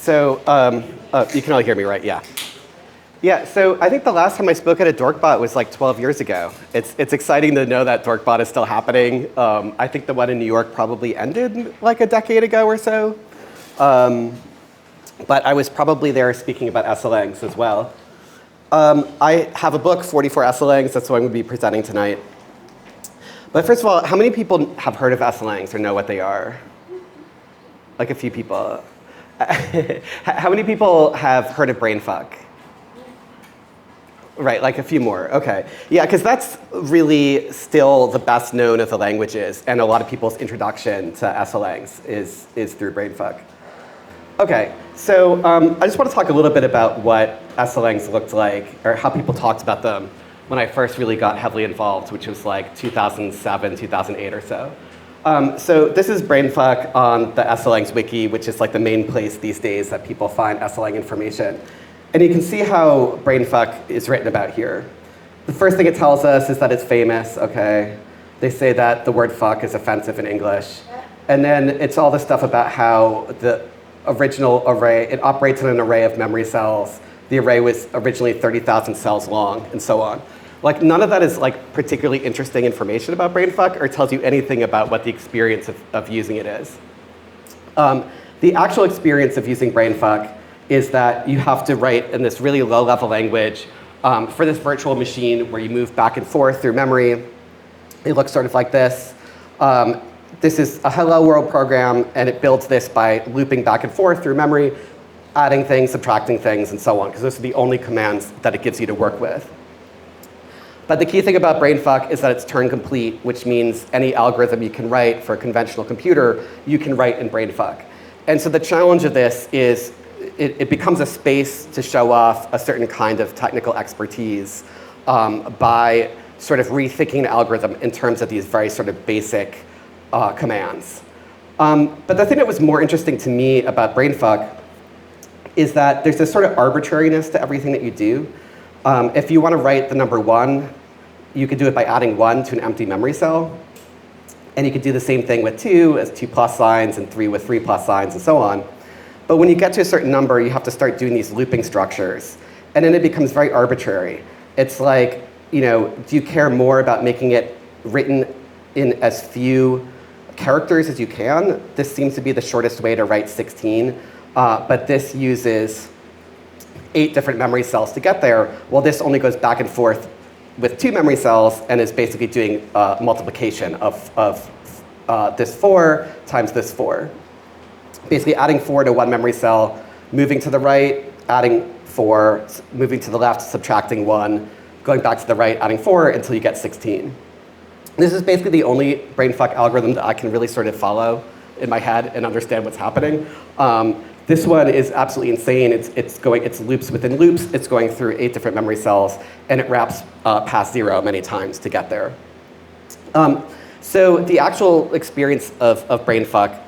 So you can all hear me, right? Yeah. Yeah, so I think the last time I spoke at a Dorkbot was like 12 years ago. It's exciting to know that Dorkbot is still happening. I think the one in New York probably ended like a decade ago or so. But I was probably there speaking about SLNgs as well. I have a book, 44 SLNgs. That's what I'm going to be presenting tonight. But first of all, how many people have heard of SLNgs or know what they are? Like a few people. How many people have heard of brainfuck? Right, like a few more, okay. Yeah, because that's really still the best known of the languages, and a lot of people's introduction to SLNgs is through brainfuck. Okay, so I just want to talk a little bit about what SLNgs looked like, or how people talked about them when I first really got heavily involved, which was like 2007, 2008 or so. So this is brainfuck on the SLNgs wiki, which is like the main place these days that people find SLNg information. And you can see how brainfuck is written about here. The first thing it tells us is that it's famous, okay? They say that the word fuck is offensive in English. And then it's all the stuff about how the original array, it operates in an array of memory cells. The array was originally 30,000 cells long, and so on. Like, none of that is like particularly interesting information about brainfuck or tells you anything about what the experience of using it is. The actual experience of using brainfuck is that you have to write in this really low-level language for this virtual machine where you move back and forth through memory. It looks sort of like this. This is a hello world program, and it builds this by looping back and forth through memory, adding things, subtracting things, and so on, because those are the only commands that it gives you to work with. But the key thing about brainfuck is that it's Turing complete, which means any algorithm you can write for a conventional computer, you can write in brainfuck. And so the challenge of this is it becomes a space to show off a certain kind of technical expertise by sort of rethinking an algorithm in terms of these very sort of basic commands. But the thing that was more interesting to me about brainfuck is that there's this sort of arbitrariness to everything that you do. If you want to write the number 1, you could do it by adding 1 to an empty memory cell. And you could do the same thing with 2 as 2 plus signs, and 3 with 3 plus signs, and so on. But when you get to a certain number, you have to start doing these looping structures. And then it becomes very arbitrary. It's like, you know, do you care more about making it written in as few characters as you can? This seems to be the shortest way to write 16. But this uses 8 different memory cells to get there. Well, this only goes back and forth with 2 memory cells and is basically doing multiplication of this 4 times this 4. Basically adding 4 to 1 memory cell, moving to the right, adding 4, moving to the left, subtracting 1, going back to the right, adding 4 until you get 16. This is basically the only brainfuck algorithm that I can really sort of follow in my head and understand what's happening. This one is absolutely insane. It's loops within loops. It's going through 8 different memory cells, and it wraps past 0 many times to get there. So the actual experience of brainfuck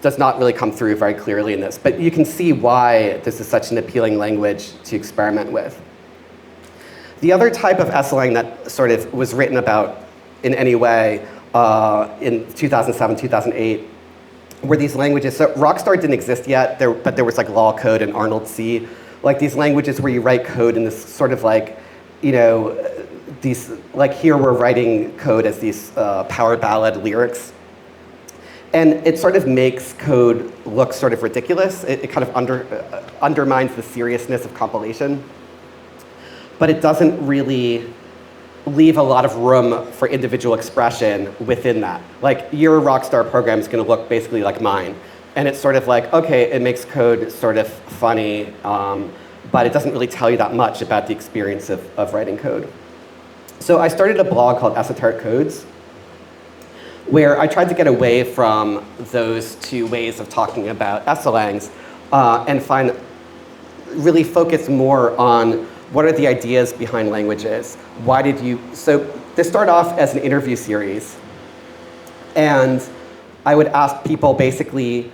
does not really come through very clearly in this, but you can see why this is such an appealing language to experiment with. The other type of SLNg that sort of was written about in any way in 2007, 2008 were these languages. So Rockstar didn't exist yet, but there was like Law Code and Arnold C. Like these languages where you write code in this sort of like, you know, these, like here we're writing code as these power ballad lyrics. And it sort of makes code look sort of ridiculous. It kind of undermines the seriousness of compilation. But it doesn't really leave a lot of room for individual expression within that. Like your Rockstar program is going to look basically like mine. And it's sort of like, okay, it makes code sort of funny, but it doesn't really tell you that much about the experience of writing code. So I started a blog called Esoteric Codes, where I tried to get away from those 2 ways of talking about SLNgs and really focus more on what are the ideas behind languages? Why did you, so this started off as an interview series, and I would ask people basically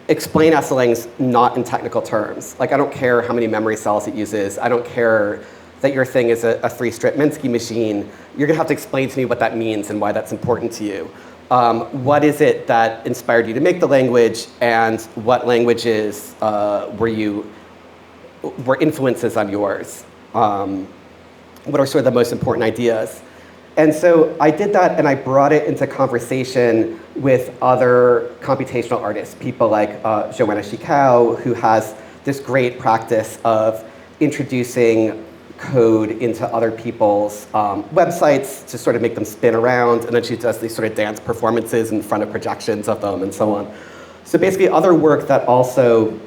explain SLNgs not in technical terms. Like I don't care how many memory cells it uses, I don't care that your thing is a 3-strip Minsky machine. You're gonna have to explain to me what that means and why that's important to you. what is it that inspired you to make the language, and what languages were influences on yours? What are sort of the most important ideas? And so I did that, and I brought it into conversation with other computational artists, people like Joanna Shikau, who has this great practice of introducing code into other people's websites to sort of make them spin around, and then she does these sort of dance performances in front of projections of them and so on. So basically other work that also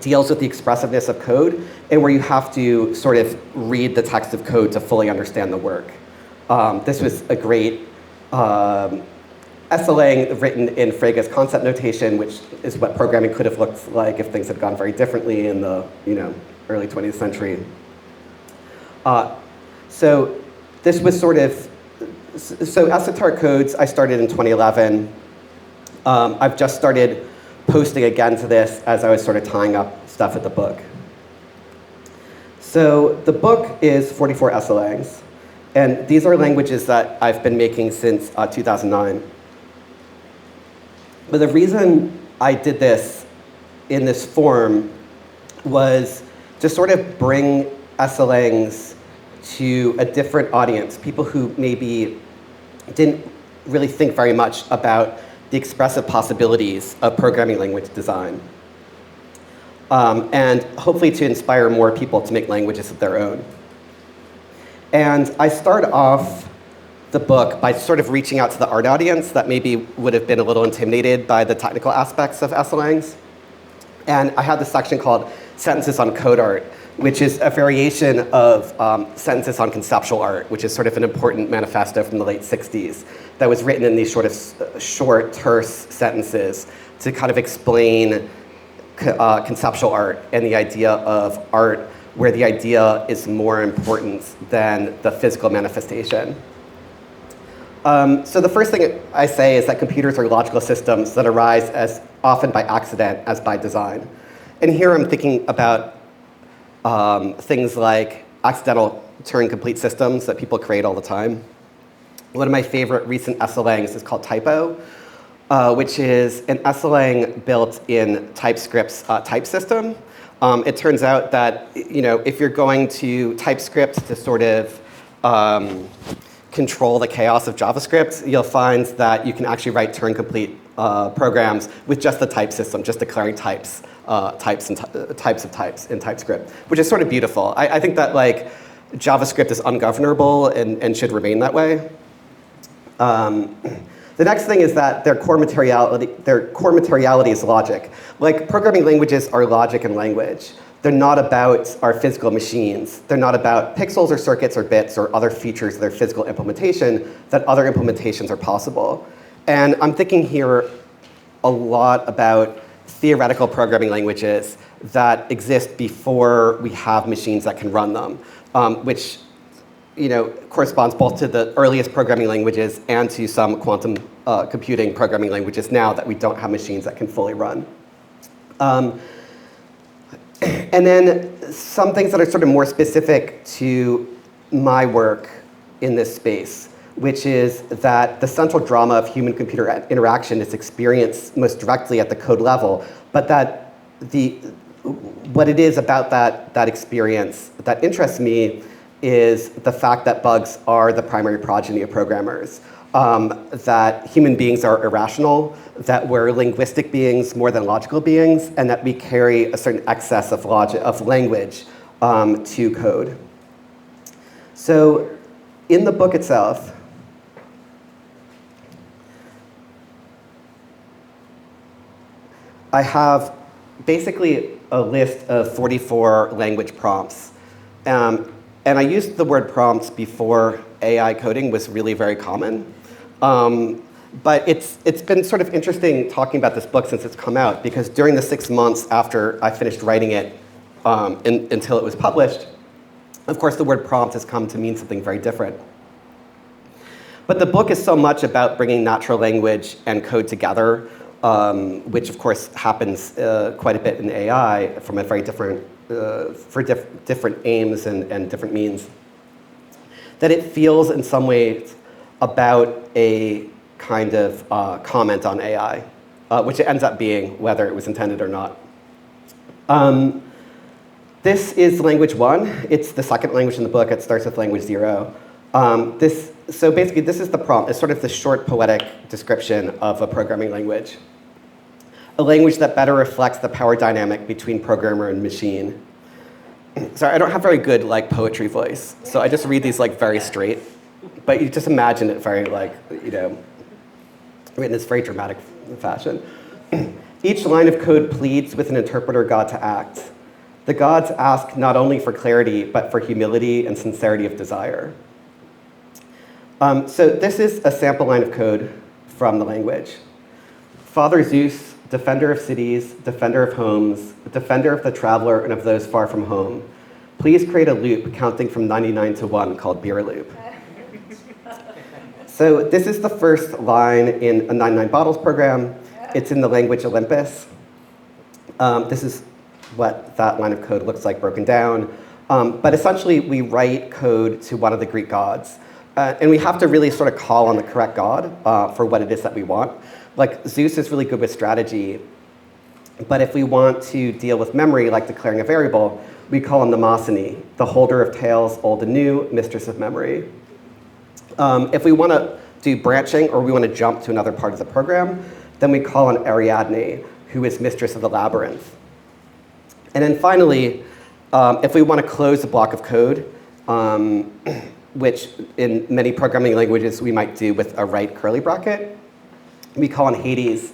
deals with the expressiveness of code, and where you have to sort of read the text of code to fully understand the work. This was a great SLang written in Frege's concept notation, which is what programming could have looked like if things had gone very differently in the early 20th century. So this was sort of, so Esoteric Codes I started in 2011. I've just started posting again to this as I was sort of tying up stuff at the book. So the book is 44 SLangs, and these are languages that I've been making since 2009. But the reason I did this in this form was to sort of bring SLangs to a different audience, people who maybe didn't really think very much about the expressive possibilities of programming language design. And hopefully to inspire more people to make languages of their own. And I start off the book by sort of reaching out to the art audience that maybe would have been a little intimidated by the technical aspects of SLangs. And I had this section called Sentences on Code Art, which is a variation of Sentences on Conceptual Art, which is sort of an important manifesto from the late 60s that was written in these sort of short, terse sentences to kind of explain conceptual art and the idea of art where the idea is more important than the physical manifestation. So the first thing I say is that computers are logical systems that arise as often by accident as by design. And here I'm thinking about things like accidental Turing-complete systems that people create all the time. One of my favorite recent SLangs is called Typo, which is an SLang built in TypeScript's type system. It turns out that if you're going to TypeScript to sort of control the chaos of JavaScript, you'll find that you can actually write Turing-complete programs with just the type system, just declaring types of types in TypeScript, which is sort of beautiful. I think that JavaScript is ungovernable and should remain that way. The next thing is that their core materiality is logic. Programming languages are logic and language. They're not about our physical machines. They're not about pixels or circuits or bits or other features of their physical implementation, that other implementations are possible. And I'm thinking here a lot about theoretical programming languages that exist before we have machines that can run them, which corresponds both to the earliest programming languages and to some quantum computing programming languages now that we don't have machines that can fully run. And then some things that are sort of more specific to my work in this space, which is that the central drama of human-computer interaction is experienced most directly at the code level, but that what it is about that experience that interests me is the fact that bugs are the primary progeny of programmers, that human beings are irrational, that we're linguistic beings more than logical beings, and that we carry a certain excess of language to code. So in the book itself, I have basically a list of 44 language prompts. And I used the word prompts before AI coding was really very common. But it's been sort of interesting talking about this book since it's come out, because during the 6 months after I finished writing it until it was published, of course the word prompt has come to mean something very different. But the book is so much about bringing natural language and code together, which of course happens quite a bit in AI from a very different, for different aims and different means, that it feels in some ways about a kind of comment on AI, which it ends up being, whether it was intended or not. This is language 1. It's the second language in the book. It starts with language 0. So basically, this is the prompt. It's sort of the short poetic description of a programming language. A language that better reflects the power dynamic between programmer and machine. Sorry, I don't have very good poetry voice, so I just read these very straight. But you just imagine it very written in this very dramatic fashion. Each line of code pleads with an interpreter god to act. The gods ask not only for clarity, but for humility and sincerity of desire. So this is a sample line of code from the language. Father Zeus, defender of cities, defender of homes, defender of the traveler and of those far from home, please create a loop counting from 99 to 1 called beer loop. So this is the first line in a 99 bottles program. It's in the language Olympus. This is what that line of code looks like broken down. But essentially, we write code to one of the Greek gods. And we have to really sort of call on the correct god for what it is that we want. Zeus is really good with strategy. But if we want to deal with memory, like declaring a variable, we call on Mnemosyne, the holder of tales old and new, mistress of memory. If we want to do branching or we want to jump to another part of the program, then we call on Ariadne, who is mistress of the labyrinth. And then finally, if we want to close a block of code, which in many programming languages we might do with a right curly bracket, we call on Hades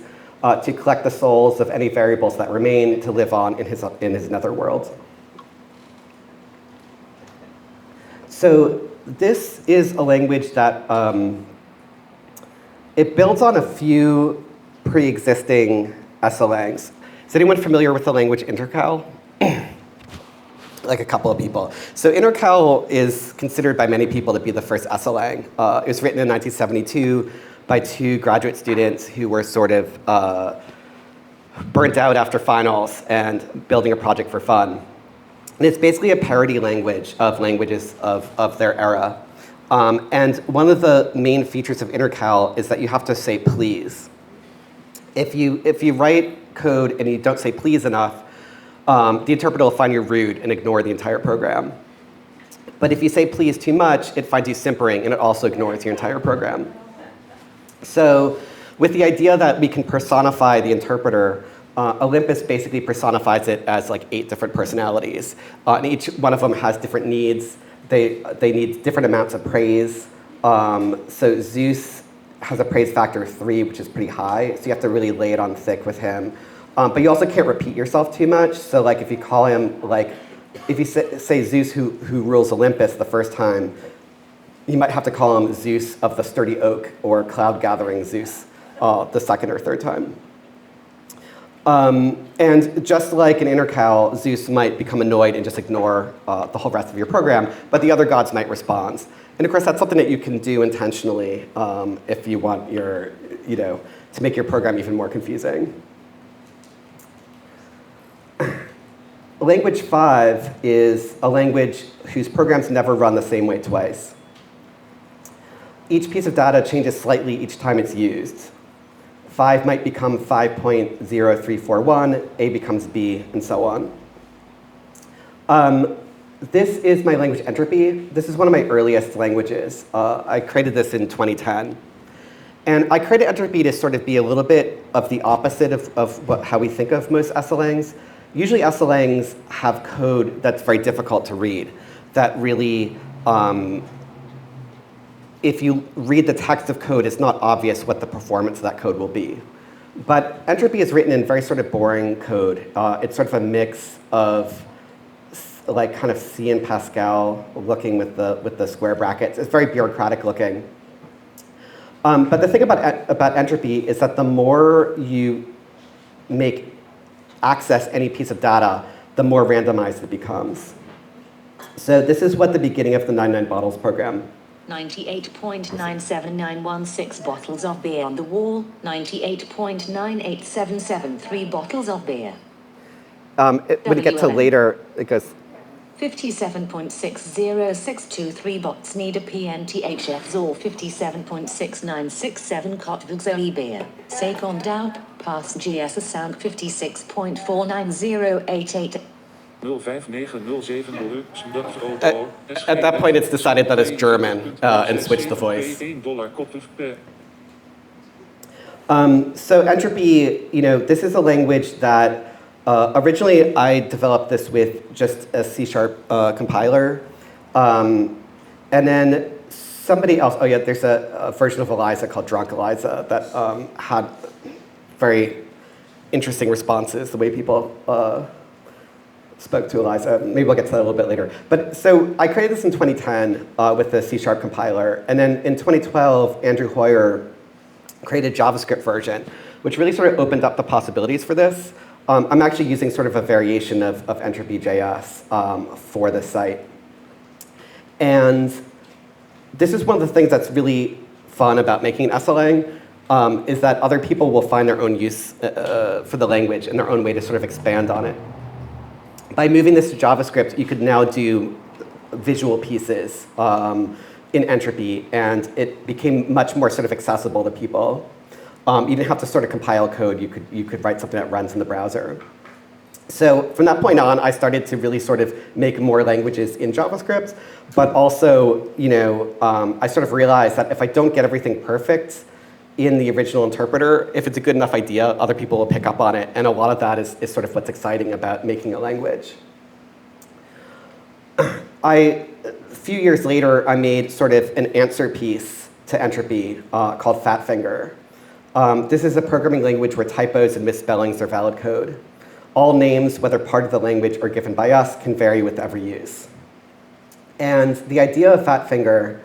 to collect the souls of any variables that remain to live on in his netherworld. So this is a language that it builds on a few pre-existing SLNgs. Is anyone familiar with the language Intercal? A couple of people. So Intercal is considered by many people to be the first SLN. It was written in 1972 by 2 graduate students who were sort of burnt out after finals and building a project for fun. And it's basically a parody language of languages of their era. And one of the main features of Intercal is that you have to say please. If you write code and you don't say please enough, the interpreter will find you rude and ignore the entire program. But if you say please too much, it finds you simpering and it also ignores your entire program. So with the idea that we can personify the interpreter, Olympus basically personifies it as 8 different personalities. And each one of them has different needs. They need different amounts of praise. So Zeus has a praise factor of 3, which is pretty high. So you have to really lay it on thick with him. But you also can't repeat yourself too much. So if you call him, if you say Zeus who rules Olympus the first time, you might have to call him Zeus of the sturdy oak or cloud gathering Zeus the second or third time. And just like in Intercal, Zeus might become annoyed and just ignore the whole rest of your program, but the other gods might respond. And of course, that's something that you can do intentionally if you want to make your program even more confusing. Language 5 is a language whose programs never run the same way twice. Each piece of data changes slightly each time it's used. 5 might become 5.0341, A becomes B, and so on. This is my language entropy. This is one of my earliest languages. I created this in 2010. And I created entropy to sort of be a little bit of the opposite of how we think of most SLNgs. Usually SLNgs have code that's very difficult to read, that really, if you read the text of code, it's not obvious what the performance of that code will be. But entropy is written in very sort of boring code. It's sort of a mix of kind of C and Pascal looking with the square brackets. It's very bureaucratic looking. But the thing about entropy is that the more you make access any piece of data, the more randomized it becomes. So this is what the beginning of the 99 bottles program. 98.97916 bottles of beer on the wall, 98.98773 bottles of beer. When you get to later, it goes, 57.60623 bots need a PNTHF or 57.6967 Kotvugzo beer. Second out, pass GS sound 56.49088. At that point, it's decided that it's German and switched the voice. So entropy, this is a language that originally I developed this with just a C# compiler. And then somebody else, oh yeah, there's a version of ELIZA called Drunk ELIZA that had very interesting responses, the way people spoke to ELIZA. Maybe we'll get to that a little bit later. But so I created this in 2010 with the C# compiler. And then in 2012, Andrew Hoyer created a JavaScript version, which really sort of opened up the possibilities for this. I'm actually using sort of a variation of entropy.js for this site. And this is one of the things that's really fun about making an SLang, is that other people will find their own use for the language and their own way to sort of expand on it. By moving this to JavaScript, you could now do visual pieces in entropy, and it became much more sort of accessible to people. You didn't have to sort of compile code. You could write something that runs in the browser. So from that point on, I started to really sort of make more languages in JavaScript, but also, I sort of realized that if I don't get everything perfect in the original interpreter, if it's a good enough idea, other people will pick up on it, and a lot of that is sort of what's exciting about making a language. A few years later, I made sort of an answer piece to entropy called Fatfinger. This is a programming language where typos and misspellings are valid code. All names, whether part of the language or given by us, can vary with every use. And the idea of Fatfinger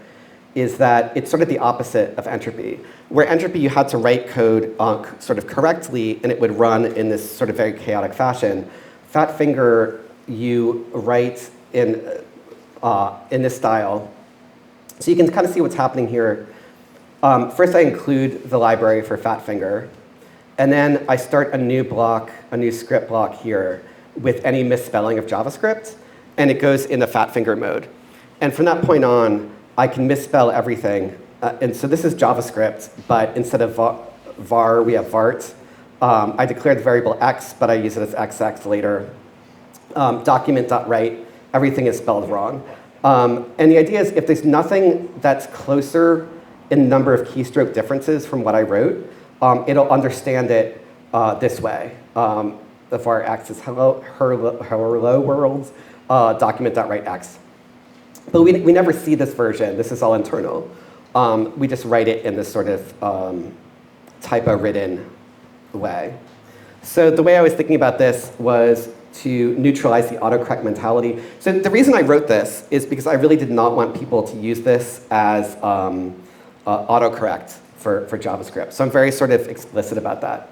is that it's sort of the opposite of entropy. Where entropy, you had to write code sort of correctly, and it would run in this sort of very chaotic fashion. Fatfinger, you write in this style. So you can kind of see what's happening here. First, I include the library for Fatfinger. And then I start a new block, a new script block here with any misspelling of JavaScript. And it goes into Fatfinger mode. And from that point on, I can misspell everything. And so this is JavaScript, but instead of var, we have vart. I declared the variable x, but I use it as xx later. Document.write, everything is spelled wrong. And the idea is if there's nothing that's closer in number of keystroke differences from what I wrote, it'll understand it this way. The var x is hello world, document.write x. But we never see this version. This is all internal. We just write it in this sort of typo-ridden way. So the way I was thinking about this was to neutralize the autocorrect mentality. So the reason I wrote this is because I really did not want people to use this as autocorrect for JavaScript. So I'm very sort of explicit about that.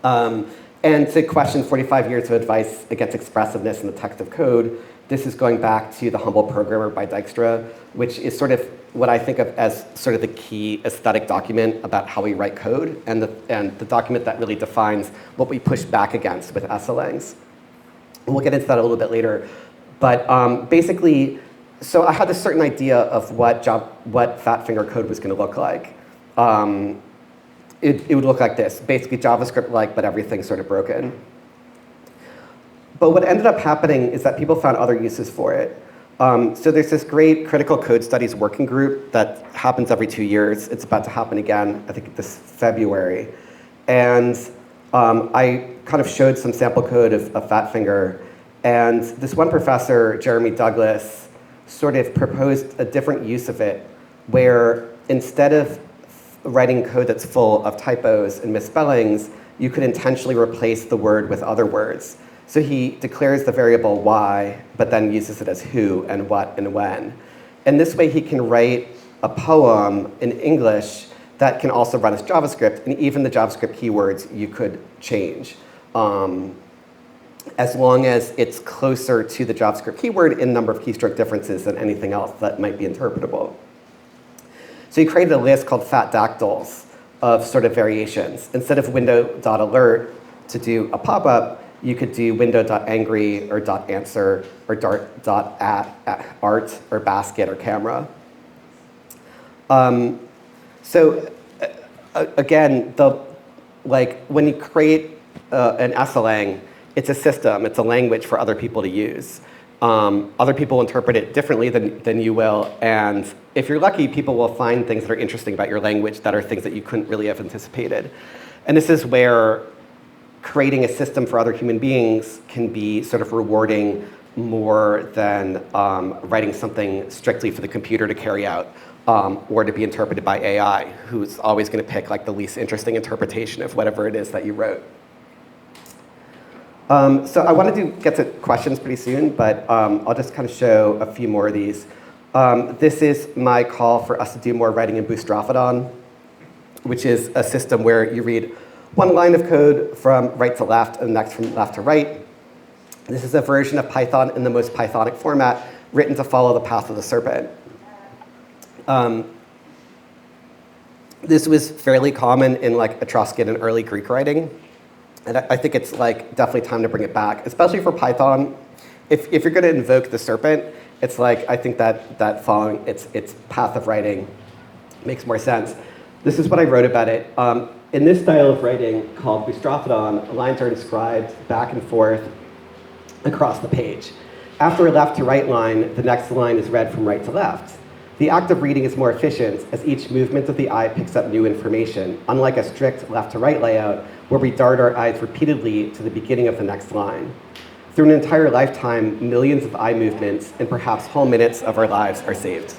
And to question 45 years of advice against expressiveness in the text of code, this is going back to The Humble Programmer by Dijkstra, which is sort of what I think of as sort of the key aesthetic document about how we write code, and the document that really defines what we push back against with SLNgs. And we'll get into that a little bit later. But basically, so I had a certain idea of what Fatfinger code was going to look like. It would look like this, basically JavaScript-like, but everything sort of broken. But what ended up happening is that people found other uses for it. So there's this great critical code studies working group that happens every 2 years. It's about to happen again, I think this February. And I kind of showed some sample code of Fatfinger. And this one professor, Jeremy Douglas, sort of proposed a different use of it, where instead of writing code that's full of typos and misspellings, you could intentionally replace the word with other words. So he declares the variable y, but then uses it as who and what and when. And this way he can write a poem in English that can also run as JavaScript, and even the JavaScript keywords you could change, as long as it's closer to the JavaScript keyword in number of keystroke differences than anything else that might be interpretable. So he created a list called fatdactyls of sort of variations. Instead of window.alert to do a pop-up, You could do window.angry or .answer or .art or basket or camera. Again, when you create an SLang, it's a system, it's a language for other people to use. Other people interpret it differently than you will, and if you're lucky, people will find things that are interesting about your language that are things that you couldn't really have anticipated. And this is where creating a system for other human beings can be sort of rewarding more than writing something strictly for the computer to carry out or to be interpreted by AI, who's always going to pick like the least interesting interpretation of whatever it is that you wrote. So I wanted to get to questions pretty soon, but I'll just kind of show a few more of these. This is my call for us to do more writing in Bootstrapodon, which is a system where you read one line of code from right to left and next from left to right. This is a version of Python in the most Pythonic format, written to follow the path of the serpent. This was fairly common in like Etruscan and early Greek writing. And I think it's like definitely time to bring it back, especially for Python. If you're going to invoke the serpent, it's like I think that following its path of writing makes more sense. This is what I wrote about it. In this style of writing called Bootstrapodon, lines are inscribed back and forth across the page. After a left to right line, the next line is read from right to left. The act of reading is more efficient as each movement of the eye picks up new information, unlike a strict left to right layout where we dart our eyes repeatedly to the beginning of the next line. Through an entire lifetime, millions of eye movements and perhaps whole minutes of our lives are saved.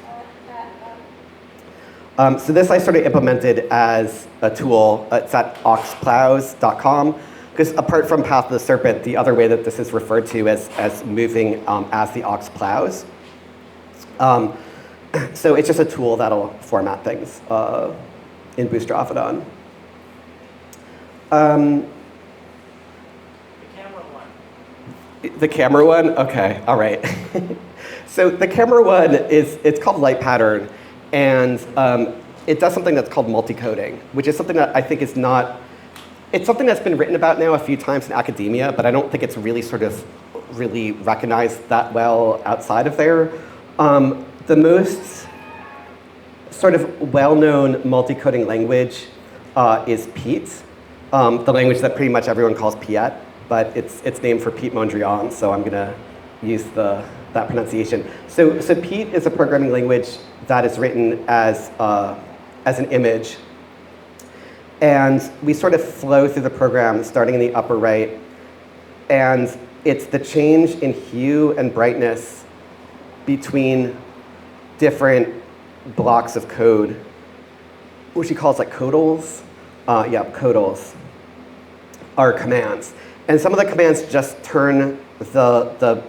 So this I sort of implemented as a tool. It's at oxplows.com. Because apart from Path of the Serpent, the other way that this is referred to as moving as the ox plows. So it's just a tool that'll format things in Bootstrapodon. The camera one? Okay, all right. So the camera one it's called light pattern, and it does something that's called multicoding, which is something that I think is not, it's something that's been written about now a few times in academia, but I don't think it's really really recognized that well outside of there. The most sort of well-known multicoding language is Pete, the language that pretty much everyone calls Piet, but it's named for Pete Mondrian, so I'm gonna use that pronunciation. So Pete is a programming language that is written as an image, and we sort of flow through the program starting in the upper right, and it's the change in hue and brightness between different blocks of code, which he calls like codals. Codals are commands. And some of the commands just turn the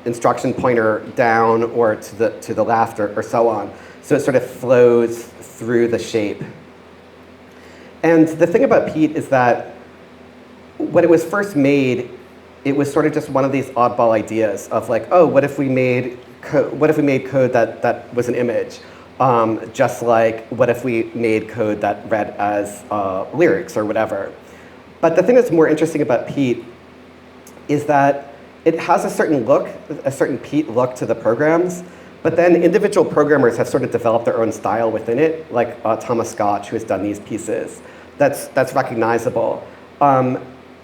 instruction pointer down or to the left or so on. So it sort of flows through the shape. And the thing about Pete is that when it was first made, it was sort of just one of these oddball ideas of like, oh, what if we made code that was an image? Just like, what if we made code that read as lyrics or whatever? But the thing that's more interesting about Pete is that it has a certain Pete look to the programs, but then individual programmers have sort of developed their own style within it, like Thomas Scotch, who has done these pieces. That's recognizable.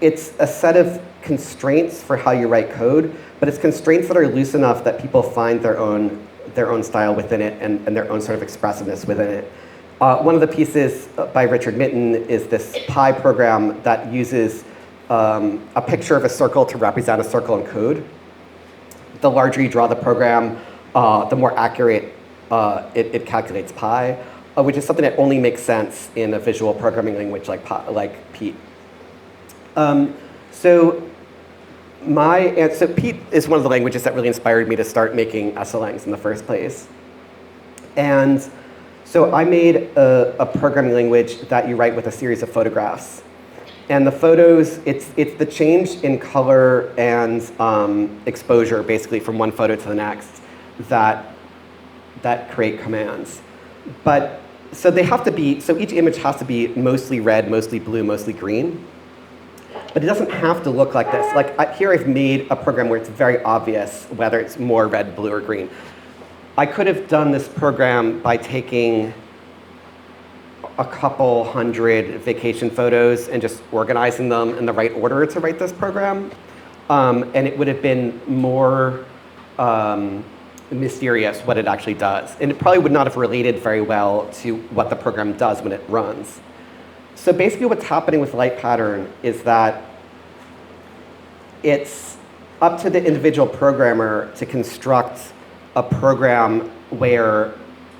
It's a set of constraints for how you write code, but it's constraints that are loose enough that people find their own style within it and their own sort of expressiveness within it. One of the pieces by Richard Mitten is this Pi program that uses a picture of a circle to represent a circle in code. The larger you draw the program, the more accurate it calculates pi, which is something that only makes sense in a visual programming language like Pete. So Pete is one of the languages that really inspired me to start making SLNgs in the first place. And so I made a programming language that you write with a series of photographs. And the photos, it's the change in color and exposure, basically, from one photo to the next that create commands. But so they have to be, so each image has to be mostly red, mostly blue, mostly green. But it doesn't have to look like this. Like here I've made a program where it's very obvious whether it's more red, blue, or green. I could have done this program by taking a couple hundred vacation photos and just organizing them in the right order to write this program. And it would have been more mysterious what it actually does. And it probably would not have related very well to what the program does when it runs. So basically what's happening with light pattern is that it's up to the individual programmer to construct a program where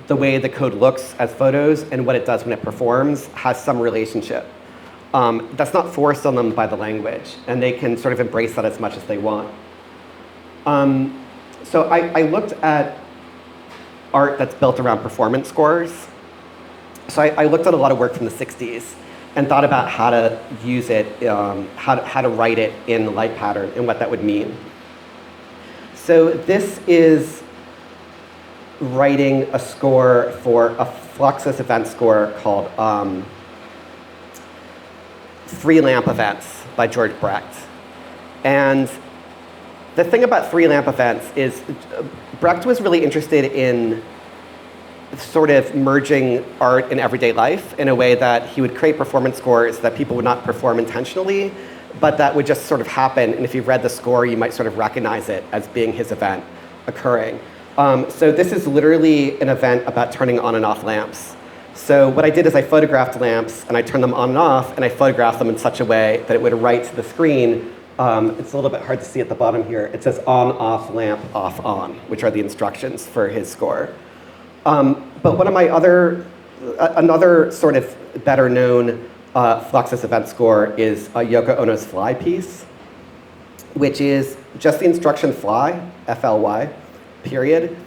the way the code looks as photos and what it does when it performs has some relationship. That's not forced on them by the language, and they can sort of embrace that as much as they want. So I looked at art that's built around performance scores. So I looked at a lot of work from the 60s and thought about how to use it, how to write it in light pattern and what that would mean. So this is writing a score for a Fluxus event score called Three Lamp Events by George Brecht. And the thing about three lamp events is Brecht was really interested in sort of merging art and everyday life in a way that he would create performance scores that people would not perform intentionally, but that would just sort of happen. And if you've read the score, you might sort of recognize it as being his event occurring. So this is literally an event about turning on and off lamps. So what I did is I photographed lamps and I turned them on and off, and I photographed them in such a way that it would write to the screen. It's a little bit hard to see at the bottom here. It says on, off, lamp, off, on, which are the instructions for his score. But one of my another sort of better known Fluxus event score is Yoko Ono's Fly piece, which is just the instruction fly, F-L-Y, period.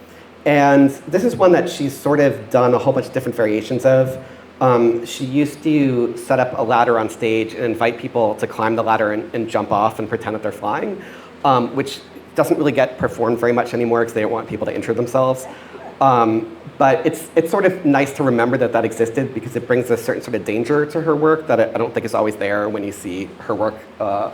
And this is one that she's sort of done a whole bunch of different variations of. She used to set up a ladder on stage and invite people to climb the ladder and jump off and pretend that they're flying, which doesn't really get performed very much anymore because they don't want people to injure themselves. But it's sort of nice to remember that that existed because it brings a certain sort of danger to her work that I don't think is always there when you see her work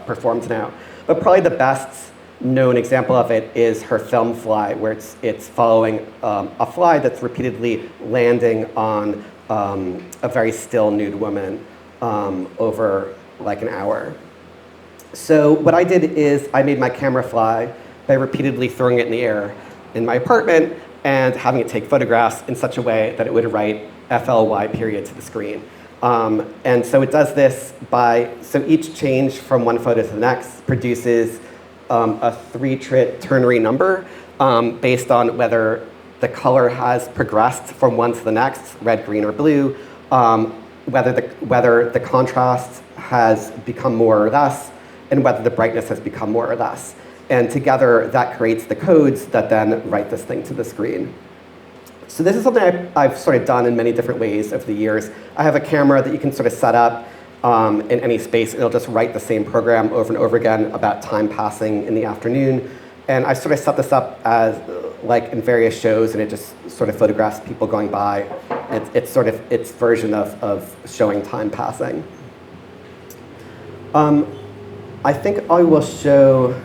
performed now. But probably the best known example of it is her film Fly, where it's following a fly that's repeatedly landing on a very still nude woman over like an hour. So what I did is I made my camera fly by repeatedly throwing it in the air in my apartment and having it take photographs in such a way that it would write FLY period to the screen. And so it does this so each change from one photo to the next produces a 3-trit ternary number based on whether the color has progressed from one to the next, red, green, or blue, whether the contrast has become more or less, and whether the brightness has become more or less. And together, that creates the codes that then write this thing to the screen. So this is something I've sort of done in many different ways over the years. I have a camera that you can sort of set up in any space, and it'll just write the same program over and over again about time passing in the afternoon. And I sort of set this up as like in various shows, and it just sort of photographs people going by. It's sort of its version of showing time passing. I think I will show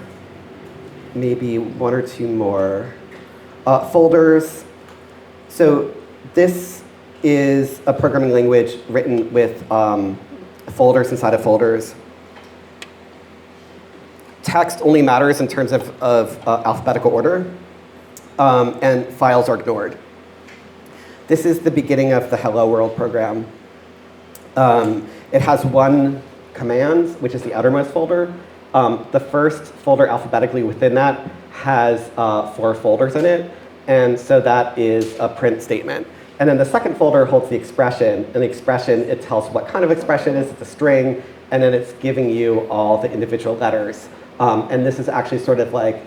maybe one or two more. Folders. So this is a programming language written with folders inside of folders. Text only matters in terms of alphabetical order, and files are ignored. This is the beginning of the Hello World program. It has one command, which is the outermost folder. The first folder alphabetically within that has 4 folders in it, and so that is a print statement. And then the second folder holds the expression, and the expression, it tells what kind of expression it is, it's a string, and then it's giving you all the individual letters. And this is actually sort of like,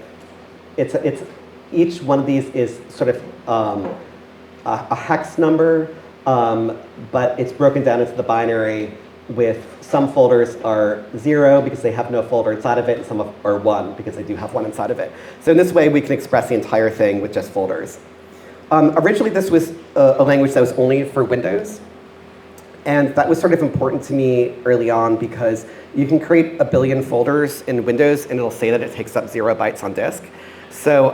each one of these is sort of a hex number, but it's broken down into the binary with some folders are 0 because they have no folder inside of it, and some are 1 because they do have one inside of it. So in this way, we can express the entire thing with just folders. Originally, this was a language that was only for Windows. And that was sort of important to me early on because You can create 1 billion folders in Windows, and it'll say that it takes up 0 bytes on disk. So,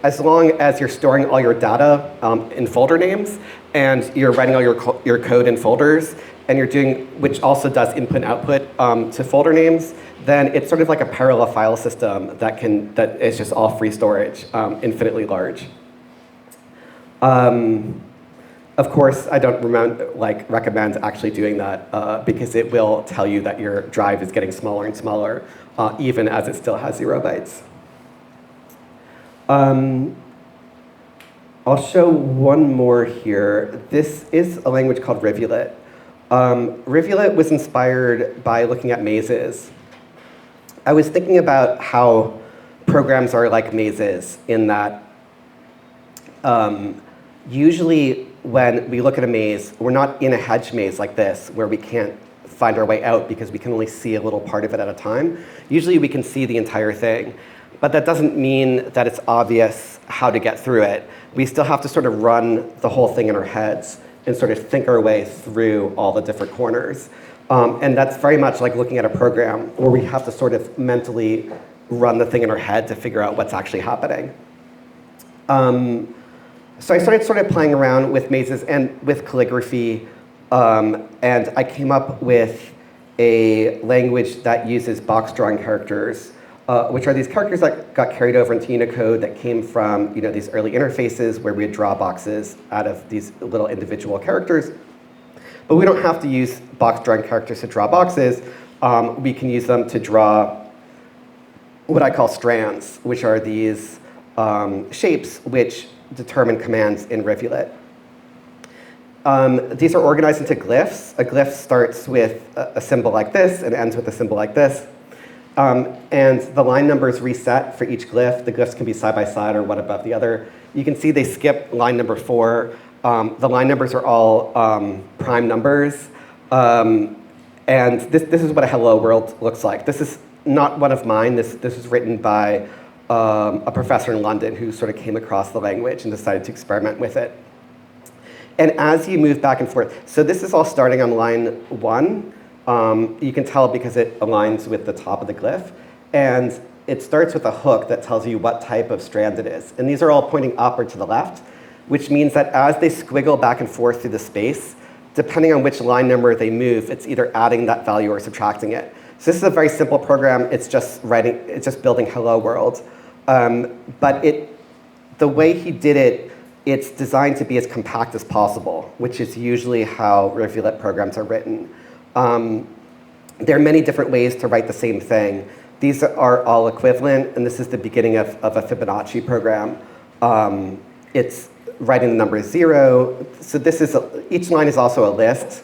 as long as you're storing all your data in folder names, and you're writing all your code in folders, and you're doing, which also does input and output to folder names, then it's sort of like a parallel file system that is just all free storage, infinitely large. Of course, I don't recommend actually doing that because it will tell you that your drive is getting smaller and smaller, even as it still has 0 bytes. I'll show one more here. This is a language called Rivulet. Rivulet was inspired by looking at mazes. I was thinking about how programs are like mazes in that usually when we look at a maze, we're not in a hedge maze like this where we can't find our way out because we can only see a little part of it at a time. Usually we can see the entire thing, but that doesn't mean that it's obvious how to get through it. We still have to sort of run the whole thing in our heads and sort of think our way through all the different corners. And that's very much like looking at a program where we have to sort of mentally run the thing in our head to figure out what's actually happening. So I started sort of playing around with mazes and with calligraphy, and I came up with a language that uses box drawing characters, which are these characters that got carried over into Unicode that came from these early interfaces where we'd draw boxes out of these little individual characters. But we don't have to use box drawing characters to draw boxes. We can use them to draw what I call strands, which are these shapes which determine commands in Rivulet. These are organized into glyphs. A glyph starts with a symbol like this and ends with a symbol like this. And the line numbers reset for each glyph. The glyphs can be side by side or one above the other. You can see they skip line number 4. The line numbers are all prime numbers. And this is what a hello world looks like. This is not one of mine. This is written by a professor in London who sort of came across the language and decided to experiment with it. And as you move back and forth, so this is all starting on line 1. You can tell because it aligns with the top of the glyph. And it starts with a hook that tells you what type of strand it is. And these are all pointing upward to the left, which means that as they squiggle back and forth through the space, depending on which line number they move, it's either adding that value or subtracting it. So this is a very simple program. It's just building hello world. But the way he did it, it's designed to be as compact as possible, which is usually how Rivulet programs are written. There are many different ways to write the same thing. These are all equivalent, and this is the beginning of a Fibonacci program. It's writing the number 0. So each line is also a list.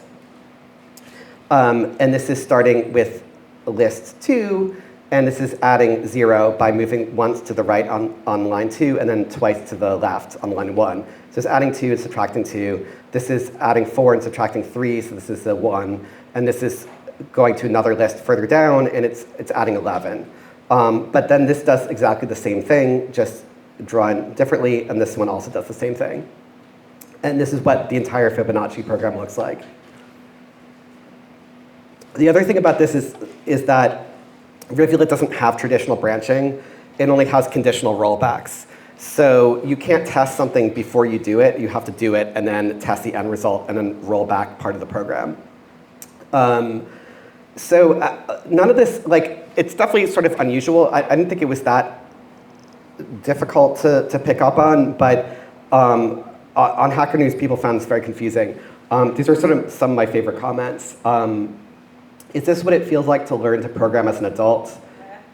And this is starting with list 2, and this is adding 0 by moving once to the right on line 2 and then twice to the left on line 1. So it's adding 2 and subtracting 2. This is adding 4 and subtracting 3, so this is the 1. And this is going to another list further down, and it's adding 11. But then this does exactly the same thing, just drawn differently, and this one also does the same thing. And this is what the entire Fibonacci program looks like. The other thing about this is that Rivulet doesn't have traditional branching. It only has conditional rollbacks. So you can't test something before you do it. You have to do it and then test the end result and then roll back part of the program. So none of this, it's definitely sort of unusual. I didn't think it was that difficult to pick up on, but on Hacker News, people found this very confusing. These are sort of some of my favorite comments. Is this what it feels like to learn to program as an adult?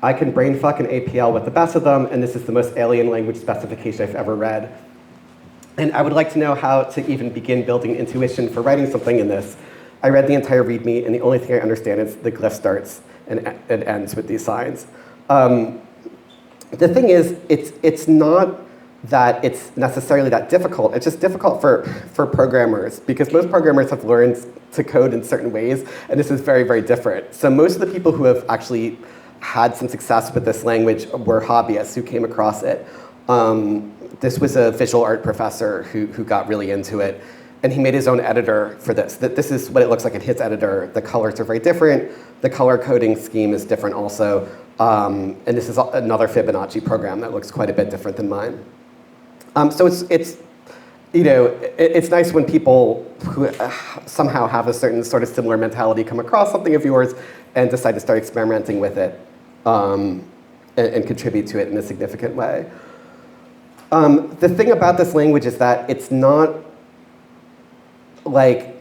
I can brainfuck an APL with the best of them, and this is the most alien language specification I've ever read. And I would like to know how to even begin building intuition for writing something in this. I read the entire README, and the only thing I understand is the glyph starts and it ends with these signs. The thing is, it's not that it's necessarily that difficult. It's just difficult for programmers, because most programmers have learned to code in certain ways, and this is very, very different. So most of the people who have actually had some success with this language were hobbyists who came across it. This was a visual art professor who got really into it. And he made his own editor for this. This is what it looks like in his editor. The colors are very different. The color coding scheme is different also. And this is another Fibonacci program that looks quite a bit different than mine. So it's nice when people who somehow have a certain sort of similar mentality come across something of yours and decide to start experimenting with it and contribute to it in a significant way. The thing about this language is that it's not like,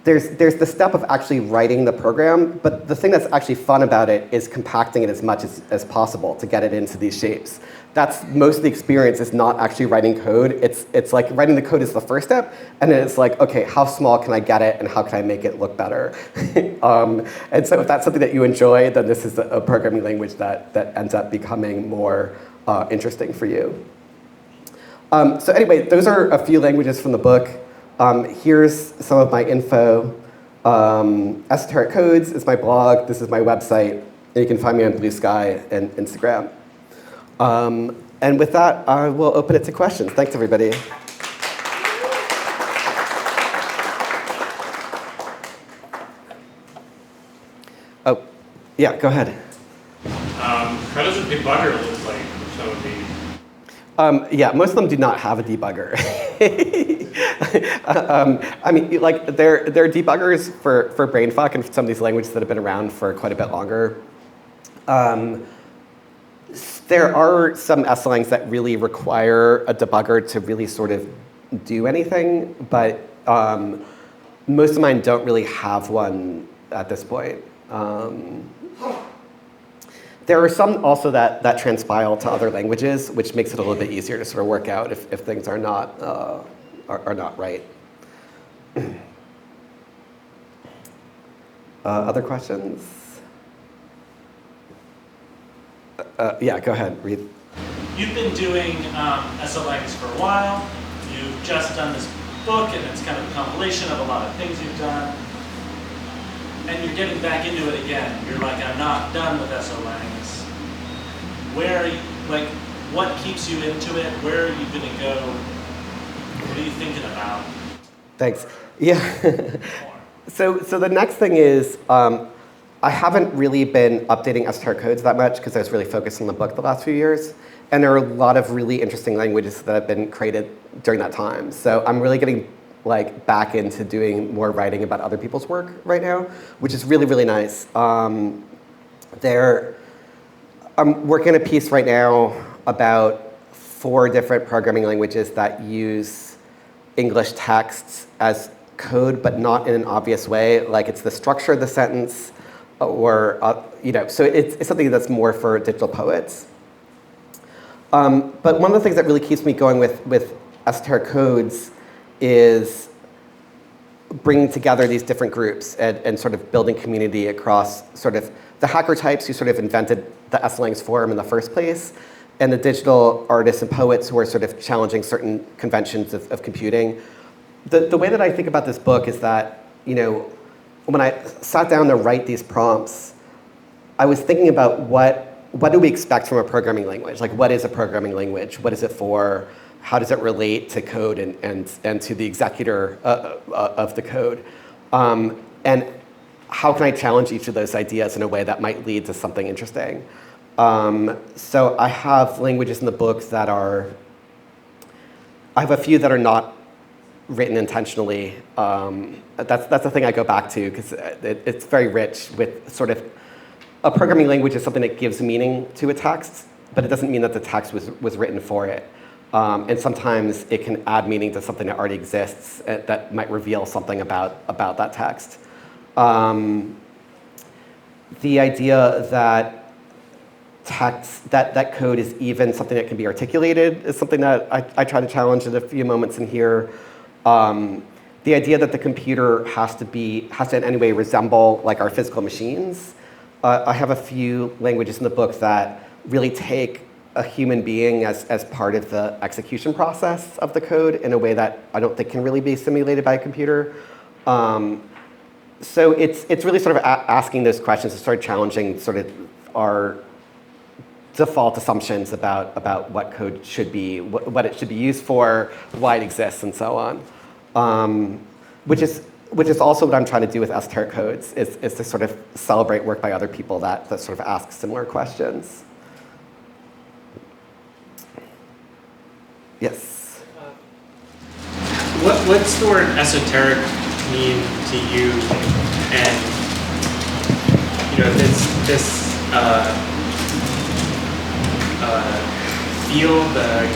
there's the step of actually writing the program, but the thing that's actually fun about it is compacting it as much as possible to get it into these shapes. That's most of the experience is not actually writing code. It's like writing the code is the first step, and then it's like, okay, how small can I get it, and how can I make it look better? And so if that's something that you enjoy, then this is a programming language that ends up becoming more interesting for you. So anyway, those are a few languages from the book. Here's some of my info. Esoteric Codes is my blog. This is my website. And you can find me on Blue Sky and Instagram. And with that, I will open it to questions. Thanks, everybody. Oh, yeah, go ahead. How does a debugger look like? Yeah, most of them do not have a debugger. I mean, like, they're debuggers for brainfuck and for some of these languages that have been around for quite a bit longer. There are some SLNgs that really require a debugger to really sort of do anything, but most of mine don't really have one at this point. There are some also that transpile to other languages, which makes it a little bit easier to sort of work out if things are not right. Other questions? Yeah, go ahead, Reed. You've been doing SLNs for a while. You've just done this book, and it's kind of a compilation of a lot of things you've done. And you're getting back into it again. You're like, I'm not done with SLNs. Where are you, like, what keeps you into it? Where are you going to go? What are you thinking about? Thanks. Yeah. So the next thing is, I haven't really been updating esoteric codes that much because I was really focused on the book the last few years. And there are a lot of really interesting languages that have been created during that time. So I'm really getting back into doing more writing about other people's work right now, which is really, really nice. I'm working on a piece right now about 4 different programming languages that use English texts as code, but not in an obvious way. Like, it's the structure of the sentence, or so it's something that's more for digital poets. But one of the things that really keeps me going with esoteric codes is bringing together these different groups and sort of building community across sort of the hacker types who sort of invented the SLNgs forum in the first place, and the digital artists and poets who are sort of challenging certain conventions of computing. The way that I think about this book is that, when I sat down to write these prompts, I was thinking about what do we expect from a programming language? Like, what is a programming language? What is it for? How does it relate to code and to the executor of the code? And how can I challenge each of those ideas in a way that might lead to something interesting? So I have languages in the book that I have a few that are not written intentionally. That's the thing I go back to, because it's very rich with sort of, a programming language is something that gives meaning to a text, but it doesn't mean that the text was written for it. And sometimes it can add meaning to something that already exists that might reveal something about that text. The idea that that code is even something that can be articulated is something that I try to challenge in a few moments in here. The idea that the computer has to in any way resemble like our physical machines. I have a few languages in the book that really take a human being as part of the execution process of the code in a way that I don't think can really be simulated by a computer. So it's really sort of asking those questions and sort of challenging sort of our default assumptions about what code should be, what it should be used for, why it exists, and so on. Which is also what I'm trying to do with esoteric codes, is to sort of celebrate work by other people that sort of ask similar questions. Yes? What's the word esoteric mean to you? And, you know, this field, the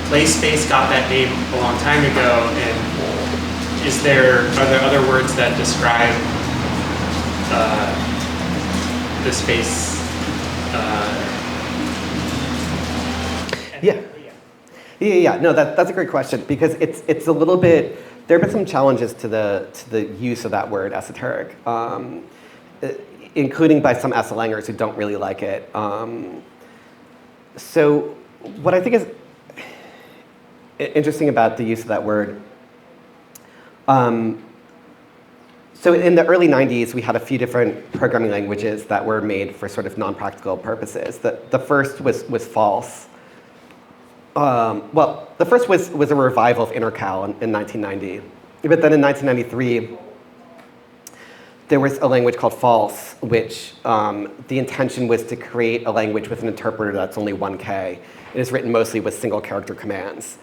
play space got that name a long time ago, and are there other words that describe the space? Yeah. No, that's a great question, because it's a little bit. There have been some challenges to the use of that word esoteric, including by some SLangers who don't really like it. So what I think is interesting about the use of that word. So in the early 90s, we had a few different programming languages that were made for sort of non-practical purposes. The first was false. Well, the first was a revival of intercal in 1990. But then in 1993, there was a language called false, which the intention was to create a language with an interpreter that's only 1K. It is written mostly with single character commands.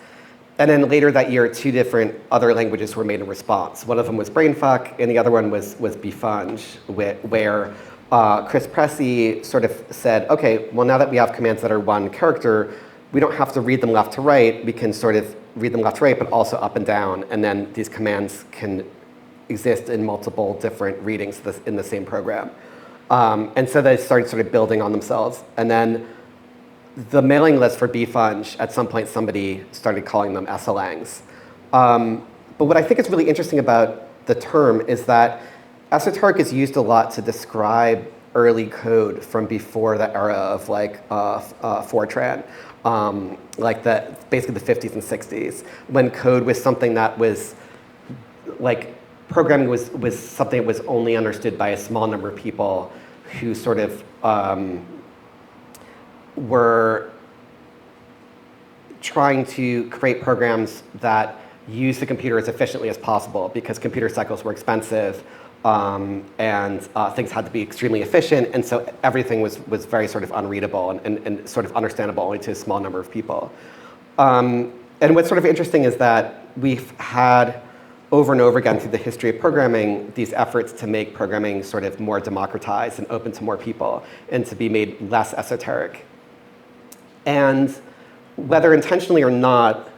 And then later that year, two different other languages were made in response. One of them was brainfuck, and the other one was bfunge, where Chris Pressey sort of said, okay, well, now that we have commands that are one character, we don't have to read them left to right. We can sort of read them left to right, but also up and down. And then these commands can exist in multiple different readings in the same program. And so they started sort of building on themselves. And then the mailing list for bfunge, at some point somebody started calling them SLangs. But what I think is really interesting about the term is that esoteric is used a lot to describe early code from before the era of like Fortran, like basically the 50s and 60s, when code was something that was like, programming was something that was only understood by a small number of people who sort of were trying to create programs that use the computer as efficiently as possible, because computer cycles were expensive and things had to be extremely efficient, and so everything was very sort of unreadable and sort of understandable only to a small number of people. And what's sort of interesting is that we've had over and over again through the history of programming these efforts to make programming sort of more democratized and open to more people and to be made less esoteric. And whether intentionally or not,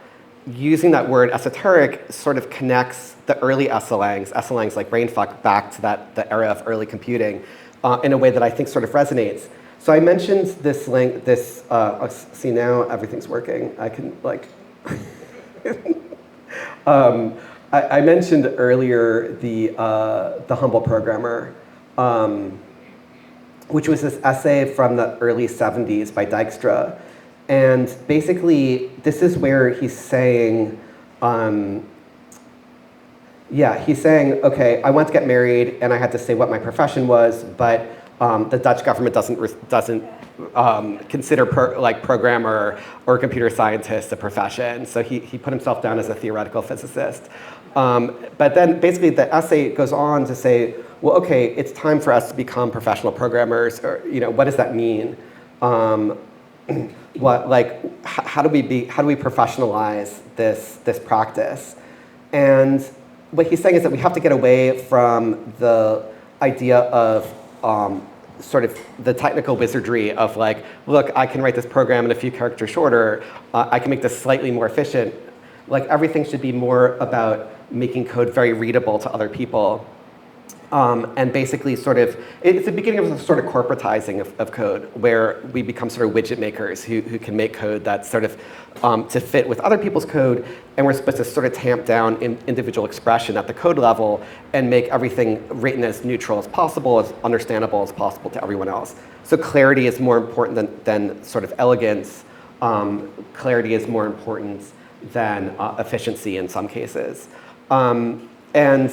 using that word esoteric sort of connects the early SLangs like brainfuck, back to the era of early computing in a way that I think sort of resonates. So I mentioned this link, see now everything's working. I can like, I mentioned earlier the Humble Programmer, which was this essay from the early 70s by Dijkstra. And basically, this is where he's saying, he's saying, okay, I want to get married, and I had to say what my profession was, but the Dutch government doesn't consider programmer or computer scientist a profession. So he put himself down as a theoretical physicist. But then basically the essay goes on to say, well, okay, it's time for us to become professional programmers, or what does that mean? How do we professionalize this practice? And what he's saying is that we have to get away from the idea of sort of the technical wizardry of like, look, I can write this program in a few characters shorter. I can make this slightly more efficient. Like, everything should be more about making code very readable to other people. And basically sort of, it's the beginning of a sort of corporatizing of code, where we become sort of widget makers who can make code that's sort of to fit with other people's code, and we're supposed to sort of tamp down individual expression at the code level and make everything written as neutral as possible, as understandable as possible to everyone else. So clarity is more important than sort of elegance. Clarity is more important than efficiency in some cases. And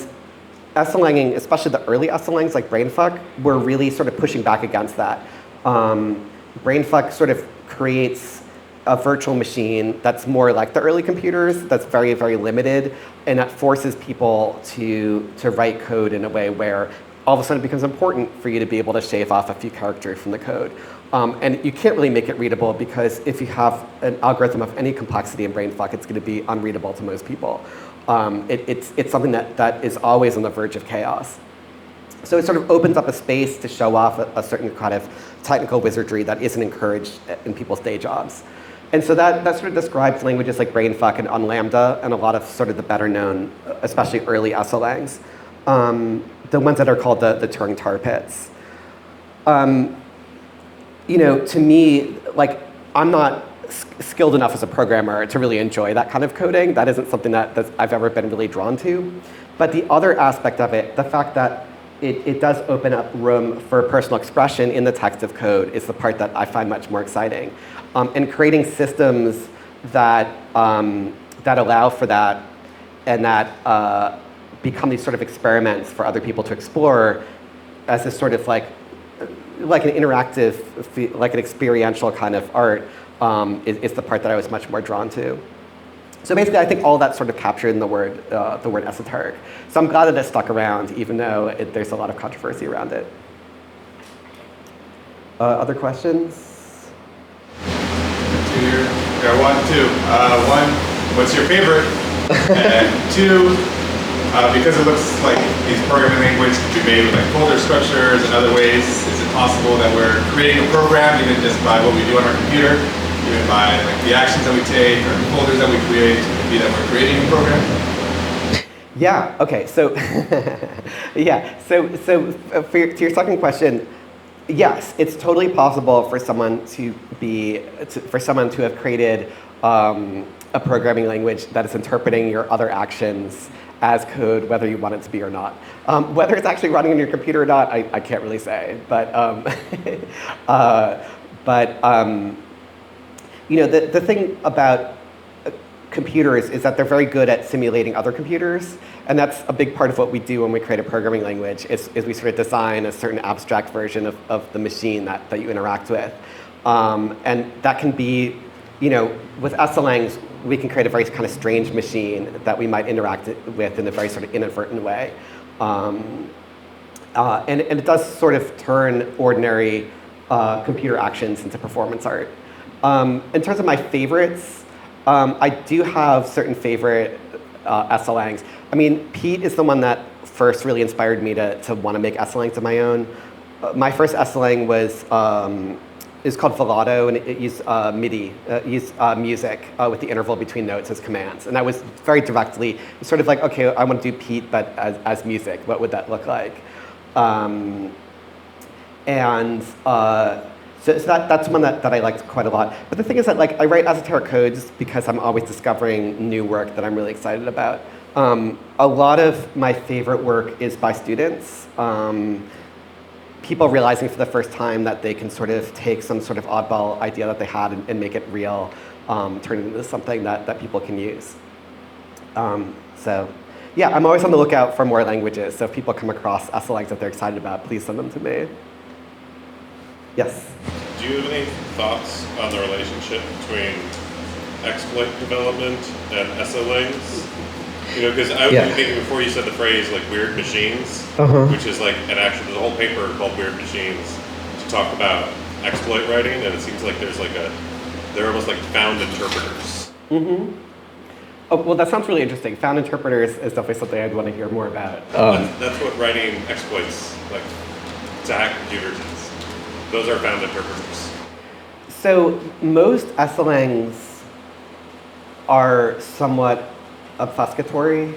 SLanging, especially the early SLangs like brainfuck, were really sort of pushing back against that. brainfuck sort of creates a virtual machine that's more like the early computers, that's very, very limited, and that forces people to write code in a way where all of a sudden it becomes important for you to be able to shave off a few characters from the code. And you can't really make it readable because if you have an algorithm of any complexity in brainfuck, it's going to be unreadable to most people. It's something that is always on the verge of chaos. So it sort of opens up a space to show off a certain kind of technical wizardry that isn't encouraged in people's day jobs. And so that sort of describes languages like brainfuck and unlambda and a lot of sort of the better known, especially early SLNgs. The ones that are called the Turing tar pits. You know, to me, like, I'm not skilled enough as a programmer to really enjoy that kind of coding. That isn't something that I've ever been really drawn to. But the other aspect of it, the fact that it does open up room for personal expression in the text of code is the part that I find much more exciting. And creating systems that, that allow for that and that become these sort of experiments for other people to explore as this sort of like an interactive, like an experiential kind of art is the part that I was much more drawn to. So basically, I think all that's sort of captured in the word esoteric. So I'm glad that it stuck around, even though there's a lot of controversy around it. Other questions? Yeah, one, two. One, what's your favorite? And two, because it looks like these programming languages can be made with like folder structures and other ways, is it possible that we're creating a program even just by what we do on our computer? Even by like the actions that we take or the folders that we create, to be that we're creating a program? Yeah. Okay. So, yeah. So to your second question, yes, it's totally possible for someone to have created a programming language that is interpreting your other actions as code, whether you want it to be or not. Whether it's actually running on your computer or not, I can't really say. But you know, the thing about computers is that they're very good at simulating other computers, and that's a big part of what we do when we create a programming language, is we sort of design a certain abstract version of the machine that you interact with. And that can be, you know, with SLNgs, we can create a very kind of strange machine that we might interact with in a very sort of inadvertent way. And it does sort of turn ordinary computer actions into performance art. In terms of my favorites, I do have certain favorite SLNgs. I mean, Pete is the one that first really inspired me to want to make SLNgs of my own. My first SLNg was is called Velato, and it used MIDI, used music with the interval between notes as commands. And that was very directly sort of like, okay, I want to do Pete, but as music. What would that look like? So that's one that I liked quite a lot. But the thing is that, like, I write esoteric codes because I'm always discovering new work that I'm really excited about. A lot of my favorite work is by students. People realizing for the first time that they can sort of take some sort of oddball idea that they had and make it real, turn it into something that people can use. So yeah, I'm always on the lookout for more languages. So if people come across SLNgs that they're excited about, please send them to me. Yes? Do you have any thoughts on the relationship between exploit development and SLNs? You know, because I was thinking before you said the phrase like weird machines, which is like there's a whole paper called Weird Machines to talk about exploit writing, and it seems like they're almost like found interpreters. Mm-hmm. Oh, well, that sounds really interesting. Found interpreters is definitely something I'd want to hear more about. That's what writing exploits, like to hack computers is. Those are found interpreters. So most SLNgs are somewhat obfuscatory.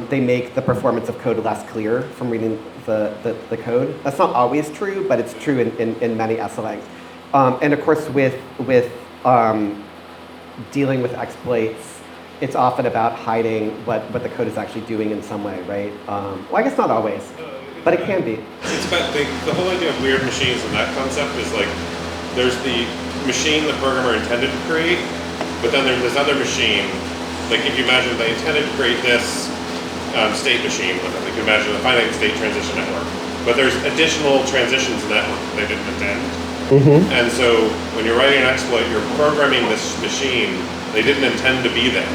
They make the performance of code less clear from reading the code. That's not always true, but it's true in many SLNgs. And of course, with dealing with exploits, it's often about hiding what the code is actually doing in some way, right? Well, I guess not always, but it can be. It's about the whole idea of weird machines and that concept is like there's the machine the programmer intended to create, but then there's this other machine. Like if you imagine they intended to create this state machine, like you imagine a finite state transition network, but there's additional transitions in that network they didn't intend. And so when you're writing an exploit, you're programming this machine. They didn't intend to be there.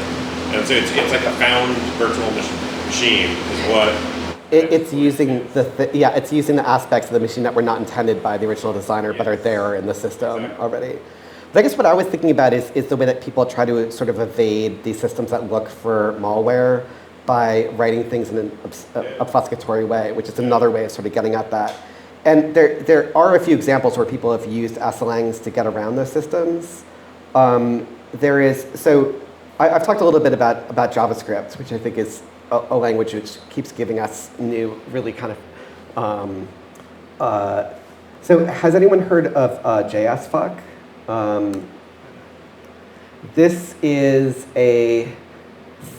And so it's like a found virtual machine is what. It's using it's using the aspects of the machine that were not intended by the original designer, but are there in the system already. But I guess what I was thinking about is the way that people try to sort of evade these systems that look for malware by writing things in an obfuscatory way, which is another way of sort of getting at that. And there are a few examples where people have used SLNgs to get around those systems. I've talked a little bit about JavaScript, which I think is a language which keeps giving us new, really kind of. So has anyone heard of JSFuck? This is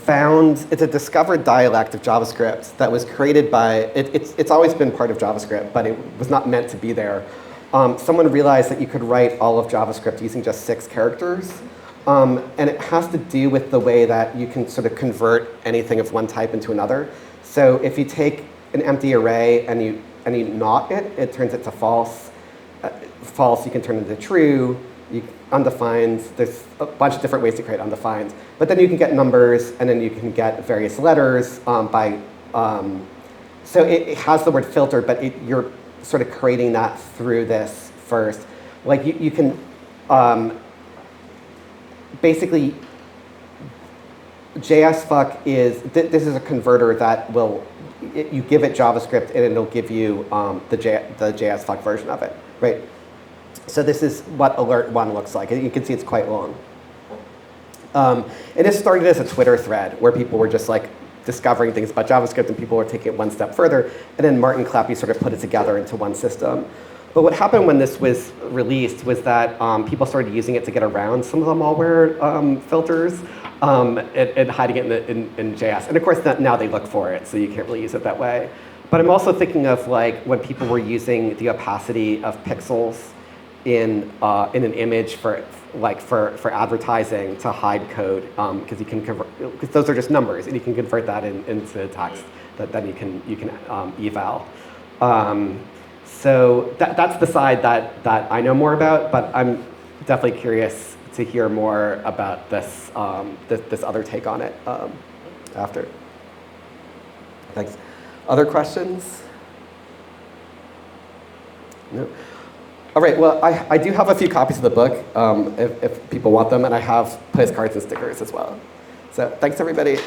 it's a discovered dialect of JavaScript that was created by, it's always been part of JavaScript, but it was not meant to be there. Someone realized that you could write all of JavaScript using just 6 characters. And it has to do with the way that you can sort of convert anything of one type into another. So if you take an empty array and you not it turns it to false. False, you can turn it into true. Undefined, there's a bunch of different ways to create undefined. But then you can get numbers, and then you can get various letters so it has the word filter, but you're sort of creating that through this first. Like you can, basically, JSFuck this is a converter that you give it JavaScript and it'll give you the JSFuck version of it, right? So this is what alert 1 looks like. You can see it's quite long. And it started as a Twitter thread where people were just like discovering things about JavaScript and people were taking it one step further. And then Martin Clappy sort of put it together into one system. But what happened when this was released was that people started using it to get around some of the malware filters and hiding it in JS. And of course, now they look for it, so you can't really use it that way. But I'm also thinking of like when people were using the opacity of pixels in an image for advertising to hide code, because you can convert, because those are just numbers, and you can convert that into text that then you can eval. So that's the side that I know more about, but I'm definitely curious to hear more about this this other take on it after. Thanks. Other questions? No. All right, well, I do have a few copies of the book if people want them, and I have postcards and stickers as well. So thanks, everybody.